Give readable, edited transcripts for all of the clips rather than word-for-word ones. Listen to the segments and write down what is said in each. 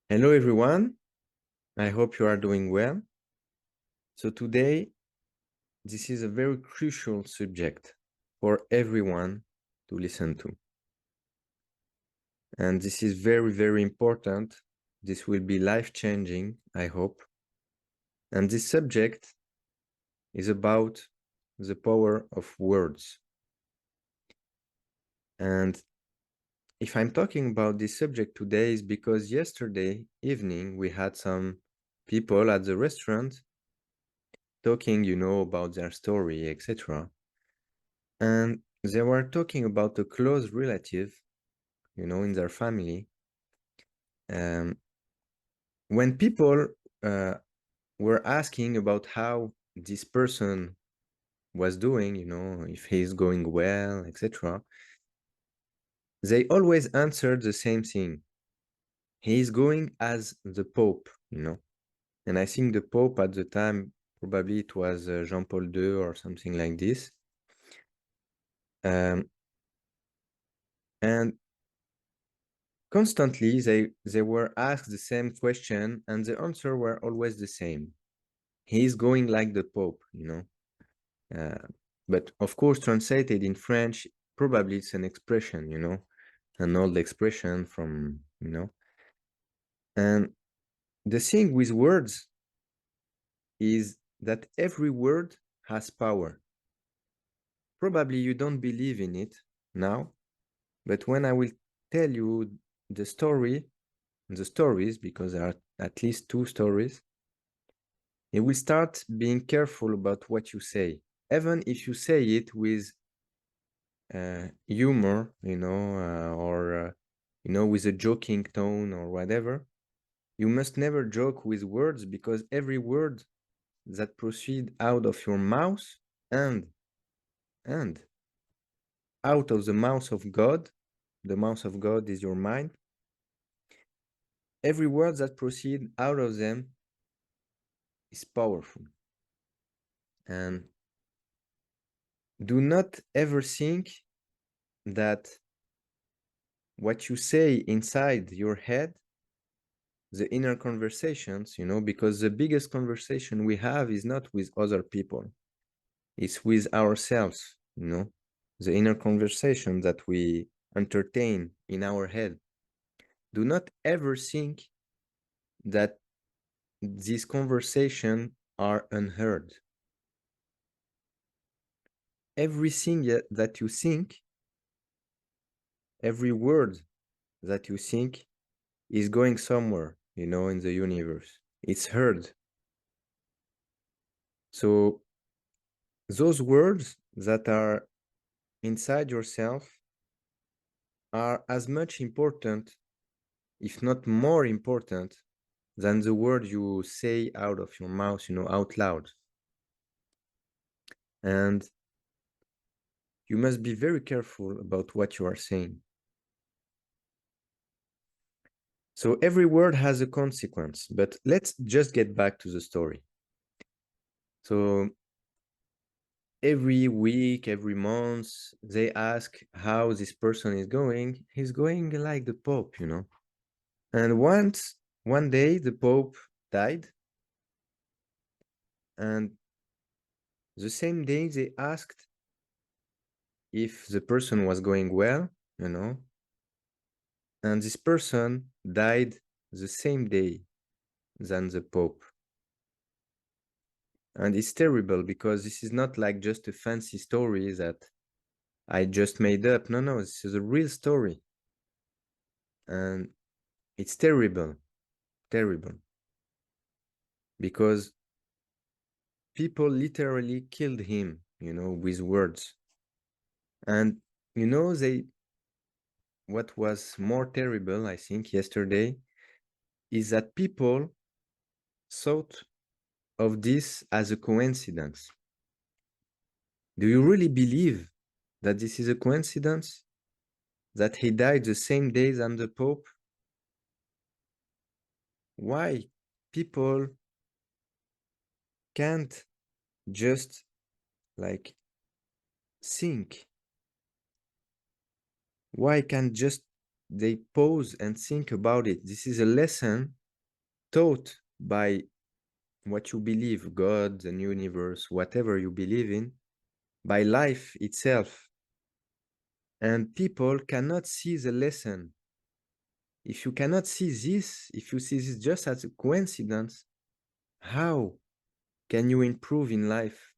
Hello, everyone. I hope you are doing well. So today, this is a very crucial subject for everyone to listen to. And this is very, very important. This will be life-changing, I hope. And this subject is about the power of words. And if I'm talking about this subject today is because yesterday evening we had some people at the restaurant talking, about their story, etc. And they were talking about a close relative, in their family. When people uh, were asking about how this person was doing, if he's going well, etc., they always answered the same thing. He's going as the Pope. And I think the Pope at the time, probably it was Jean-Paul II or something like this. And constantly they were asked the same question and the answer were always the same. He's going like the Pope. But of course, translated in French, probably it's an expression, an old expression from. And the thing with words is that every word has power. Probably you don't believe in it now, but when I will tell you the stories, because there are at least two stories, you will start being careful about what you say, even if you say it with humor, or with a joking tone or whatever. You must never joke with words, because every word that proceed out of your mouth and out of the mouth of God, the mouth of God is your mind. Every word that proceed out of them is powerful. And do not ever think that what you say inside your head, the inner conversations, because the biggest conversation we have is not with other people, it's with ourselves, the inner conversation that we entertain in our head. Do not ever think that these conversations are unheard. Everything that you think, every word that you think is going somewhere, in the universe. It's heard. So those words that are inside yourself are as much important, if not more important, than the word you say out of your mouth, out loud. And you must be very careful about what you are saying. So every word has a consequence, but let's just get back to the story. So every week, every month, they ask how this person is going. He's going like the Pope. And one day, the Pope died. And the same day, they asked if the person was going well. And this person died the same day than the Pope. And it's terrible, because this is not like just a fancy story that I just made up. No, this is a real story. And it's terrible, terrible. Because people literally killed him, with words. And, what was more terrible, I think, yesterday, is that people thought of this as a coincidence. Do you really believe that this is a coincidence? That he died the same day than the Pope? Why people can't just think? Why can't just they pause and think about it. This is a lesson taught by what you believe, God, the universe, whatever you believe in, by life itself. And people cannot see the lesson. If you cannot see this, if you see this just as a coincidence, how can you improve in life?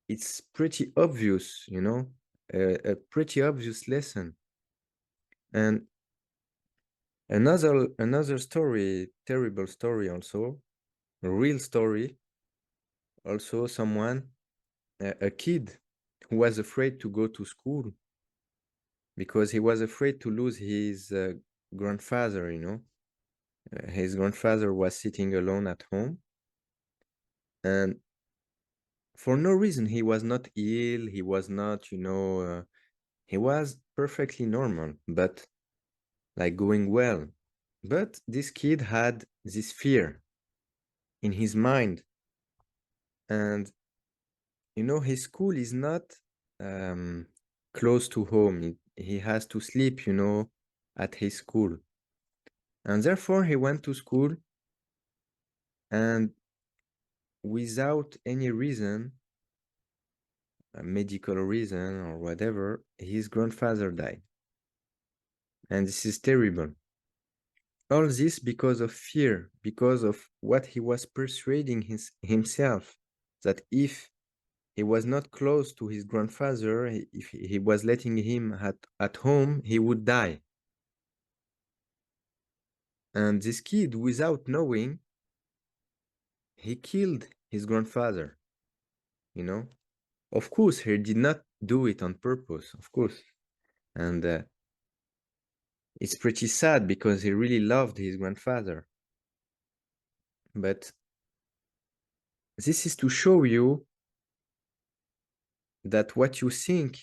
It's pretty obvious, you know, a pretty obvious lesson. And another story, terrible story also, a real story, also someone, a kid who was afraid to go to school because he was afraid to lose his grandfather, you know. His grandfather was sitting alone at home, and for no reason, he was not ill, he was not, you know, he was perfectly normal, but like going well. But this kid had this fear in his mind. And, you know, his school is not um, close to home. He has to sleep, you know, at his school. And therefore, he went to school, and without any reason, a medical reason or whatever, his grandfather died. And this is terrible. All this because of fear, because of what he was persuading himself, that if he was not close to his grandfather, if he was letting him at home, he would die. And this kid, without knowing, he killed his grandfather, you know? Of course, he did not do it on purpose, of course. And it's pretty sad because he really loved his grandfather. But this is to show you that what you think,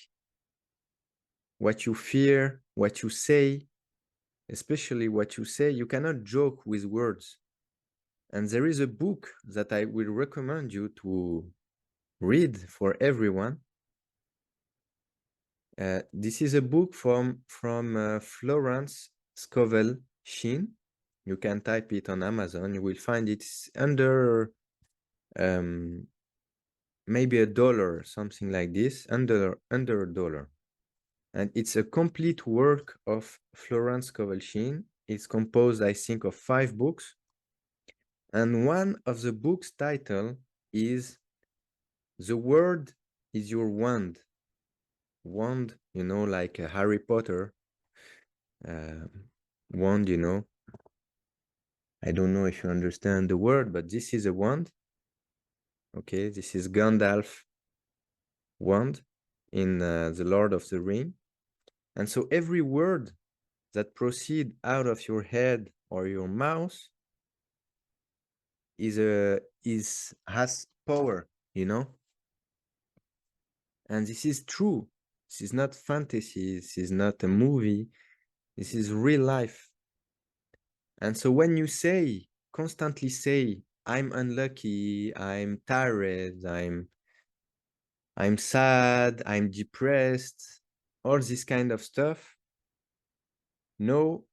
what you fear, what you say, especially what you say, you cannot joke with words. And there is a book that I will recommend you to read for everyone. This is a book from Florence Scovel Sheen. You can type it on Amazon. You will find it under maybe $1, something like this, under $1. And it's a complete work of Florence Scovel Sheen. It's composed, I think, of 5 books. And one of the books' title is "The Word is Your Wand." Wand, you know, like a Harry Potter uh, wand, you know. I don't know if you understand the word, but this is a wand. Okay, this is Gandalf wand in The Lord of the Ring. And so every word that proceed out of your head or your mouth has power, you know. And this is true. This is not fantasy. This is not a movie. This is real life. And so when you constantly say, I'm unlucky, I'm tired, I'm sad, I'm depressed, all this kind of stuff, know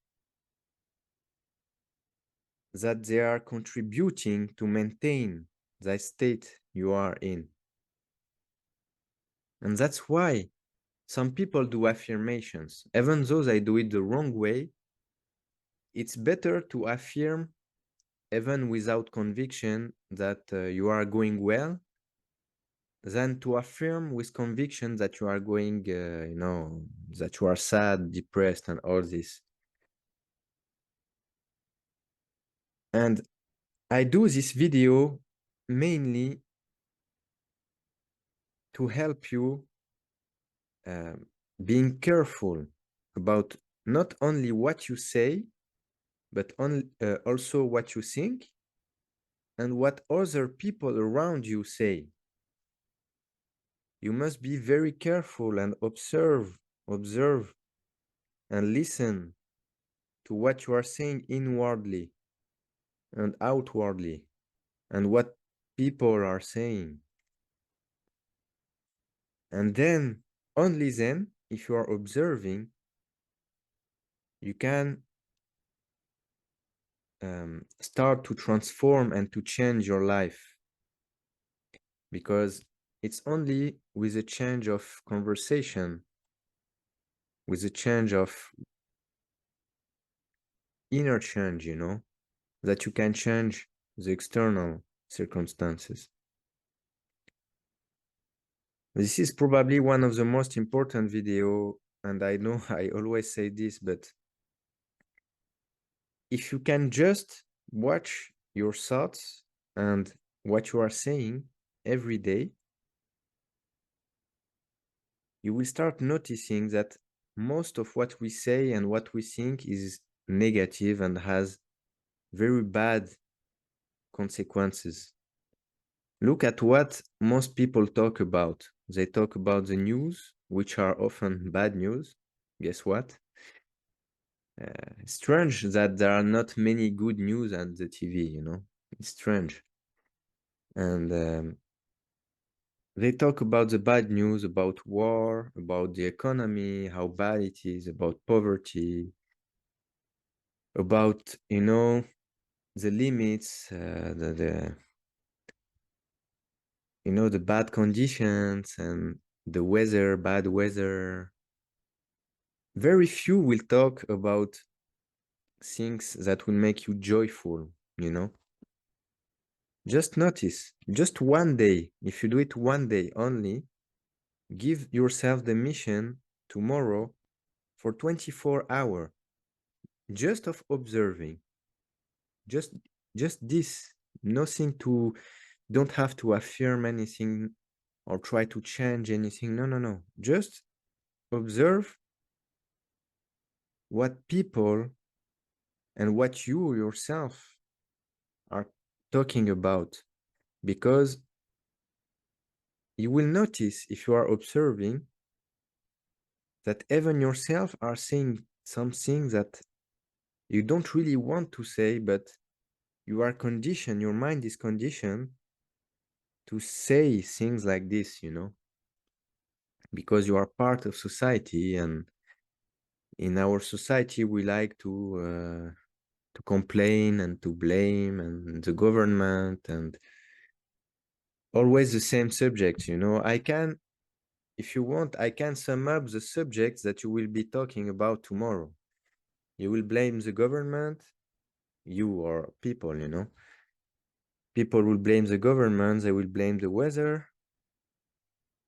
that they are contributing to maintain the state you are in. And that's why some people do affirmations. Even though they do it the wrong way, it's better to affirm even without conviction that you are going well than to affirm with conviction that you are going, you know, that you are sad, depressed, and all this. And I do this video mainly to help you being careful about not only what you say, but also what you think and what other people around you say. You must be very careful and observe and listen to what you are saying inwardly and outwardly and what people are saying. And then, only then, if you are observing, you can start to transform and to change your life, because it's only with a change of conversation, with a change of inner change, that you can change the external circumstances. This is probably one of the most important video, and I know I always say this, but if you can just watch your thoughts and what you are saying every day, you will start noticing that most of what we say and what we think is negative and has very bad consequences. Look at what most people talk about. They talk about the news, which are often bad news. Guess what? Strange that there are not many good news on the TV. It's strange. And they talk about the bad news, about war, about the economy, how bad it is, about poverty, about, the limits, the bad conditions and the weather, bad weather. Very few will talk about things that will make you joyful. Just notice, just one day, if you do it one day only, give yourself the mission tomorrow for 24 hours, just of observing, just this, nothing to, don't have to affirm anything or try to change anything. No, no, no. Just observe what people and what you yourself are talking about, because you will notice, if you are observing, that even yourself are saying something that you don't really want to say, but you are conditioned, your mind is conditioned to say things like this, because you are part of society, and in our society we like to complain and to blame and the government and always the same subject. If you want, I can sum up the subjects that you will be talking about tomorrow. You will blame the government, you or people. People will blame the government, they will blame the weather.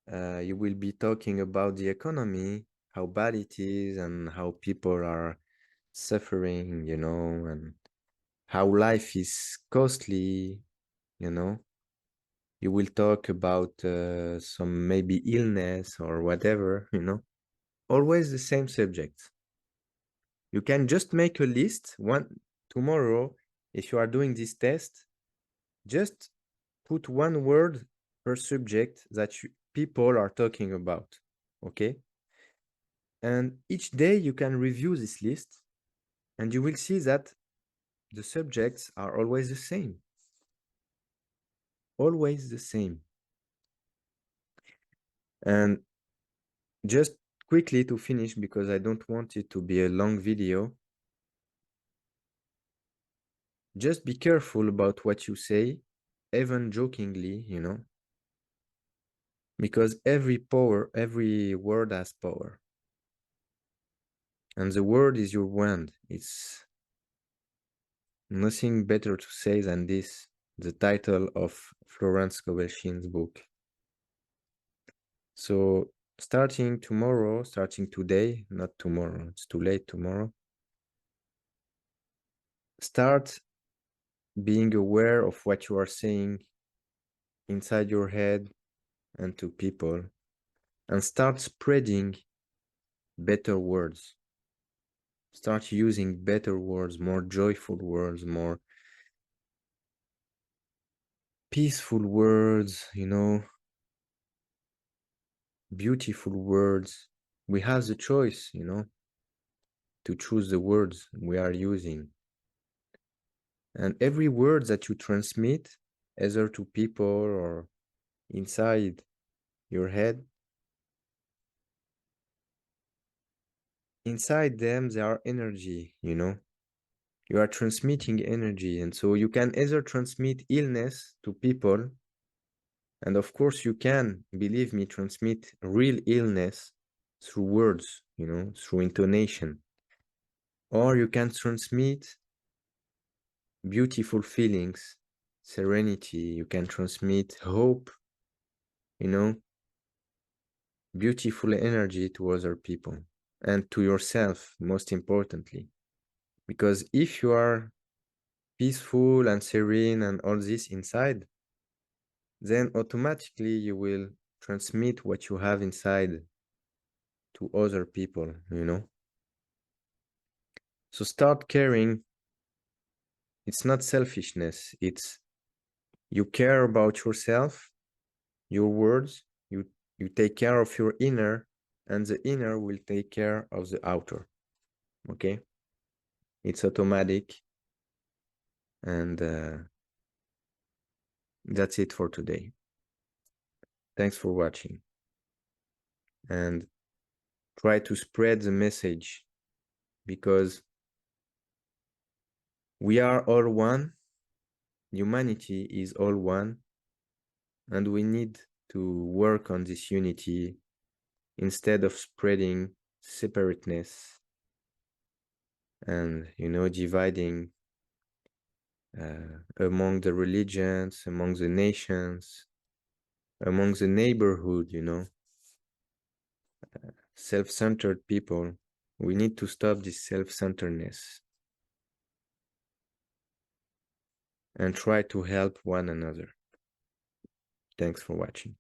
You will be talking about the economy, how bad it is and how people are suffering, and how life is costly. You will talk about some maybe illness or whatever. Always the same subject. You can just make a list tomorrow. If you are doing this test, just put one word per subject that people are talking about. Okay? And each day you can review this list, and you will see that the subjects are always the same. Always the same. And just quickly to finish, because I don't want it to be a long video, just be careful about what you say, even jokingly, because every word has power. And the word is your wand. It's nothing better to say than this, the title of Florence Kovelshin's book. So starting today, not tomorrow, it's too late tomorrow, start being aware of what you are saying inside your head and to people, and start spreading better words. Start using better words, more joyful words, more peaceful words, beautiful words. We have the choice, to choose the words we are using. And every word that you transmit, either to people or inside your head, inside them there are energy, you know. You are transmitting energy, and so you can either transmit illness to people, and of course you can, believe me, transmit real illness through words, you know, through intonation, or you can transmit beautiful feelings, serenity, you can transmit hope, you know, beautiful energy to other people and to yourself, most importantly. Because if you are peaceful and serene and all this inside, then automatically you will transmit what you have inside to other people, you know. So start caring. It's not selfishness, it's you care about yourself, your words, you take care of your inner, and the inner will take care of the outer. Okay? It's automatic, and that's it for today. Thanks for watching, and try to spread the message, because we are all one. Humanity is all one, and we need to work on this unity instead of spreading separateness and, you know, dividing among the religions, among the nations, among the neighborhood, you know, self-centered people. We need to stop this self-centeredness and try to help one another. Thanks for watching.